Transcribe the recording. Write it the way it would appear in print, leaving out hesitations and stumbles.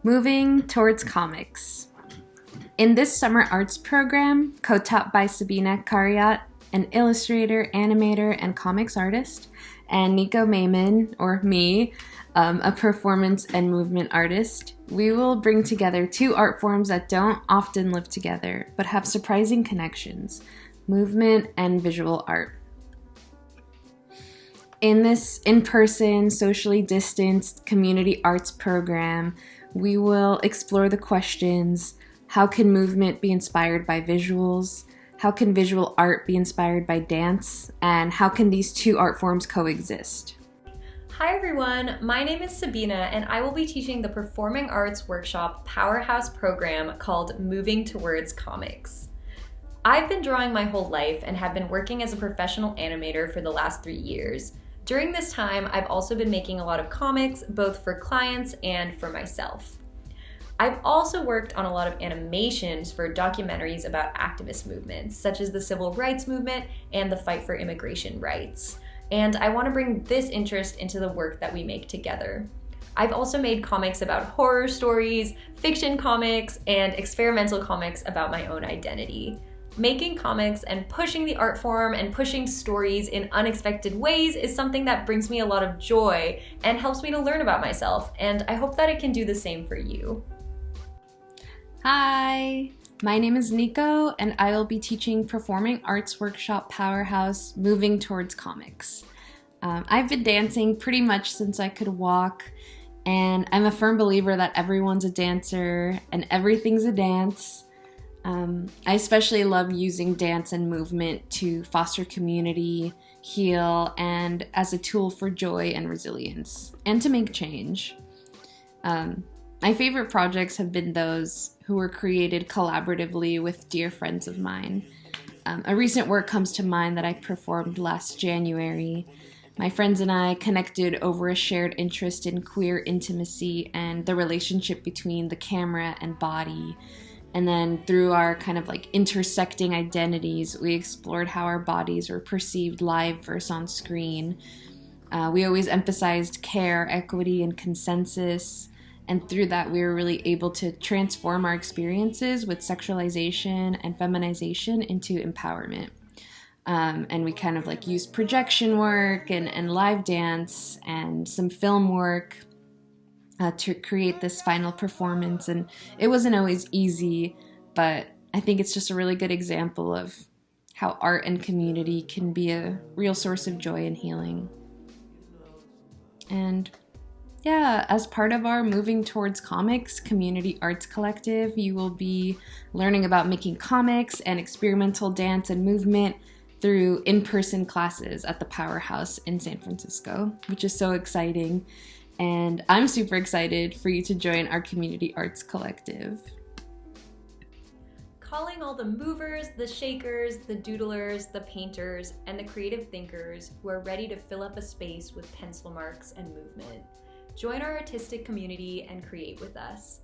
Moving towards comics. In this summer arts program, co-taught by Sabina Kariat, an illustrator, animator, and comics artist, and Nico Maimon, or me, a performance and movement artist, we will bring together two art forms that don't often live together, but have surprising connections: movement and visual art. In this in-person, socially distanced community arts program, we will explore the questions: how can movement be inspired by visuals? How can visual art be inspired by dance? And how can these two art forms coexist? Hi everyone, my name is Sabina and I will be teaching the Performing Arts Workshop Powerhouse program called Moving Towards Comics. I've been drawing my whole life and have been working as a professional animator for the last 3 years. During this time, I've also been making a lot of comics, both for clients and for myself. I've also worked on a lot of animations for documentaries about activist movements, such as the civil rights movement and the fight for immigration rights. And I want to bring this interest into the work that we make together. I've also made comics about horror stories, fiction comics, and experimental comics about my own identity. Making comics and pushing the art form and pushing stories in unexpected ways is something that brings me a lot of joy and helps me to learn about myself, and I hope that it can do the same for you. Hi, my name is Nico, and I will be teaching Performing Arts Workshop Powerhouse Moving Towards Comics. I've been dancing pretty much since I could walk, and I'm a firm believer that everyone's a dancer and everything's a dance. I especially love using dance and movement to foster community, heal, and as a tool for joy and resilience, and to make change. My favorite projects have been those who were created collaboratively with dear friends of mine. A recent work comes to mind that I performed last January. My friends and I connected over a shared interest in queer intimacy and the relationship between the camera and body. And then through our kind of like intersecting identities, we explored how our bodies were perceived live versus on screen. We always emphasized care, equity, and consensus. And through that, we were really able to transform our experiences with sexualization and feminization into empowerment. And we kind of like used projection work and live dance and some film work to create this final performance. And it wasn't always easy, but I think it's just a really good example of how art and community can be a real source of joy and healing. And yeah, as part of our Moving Towards Comics Community Arts Collective, you will be learning about making comics and experimental dance and movement through in-person classes at the Powerhouse in San Francisco, which is so exciting. And I'm super excited for you to join our Community Arts Collective. Calling all the movers, the shakers, the doodlers, the painters, and the creative thinkers who are ready to fill up a space with pencil marks and movement. Join our artistic community and create with us.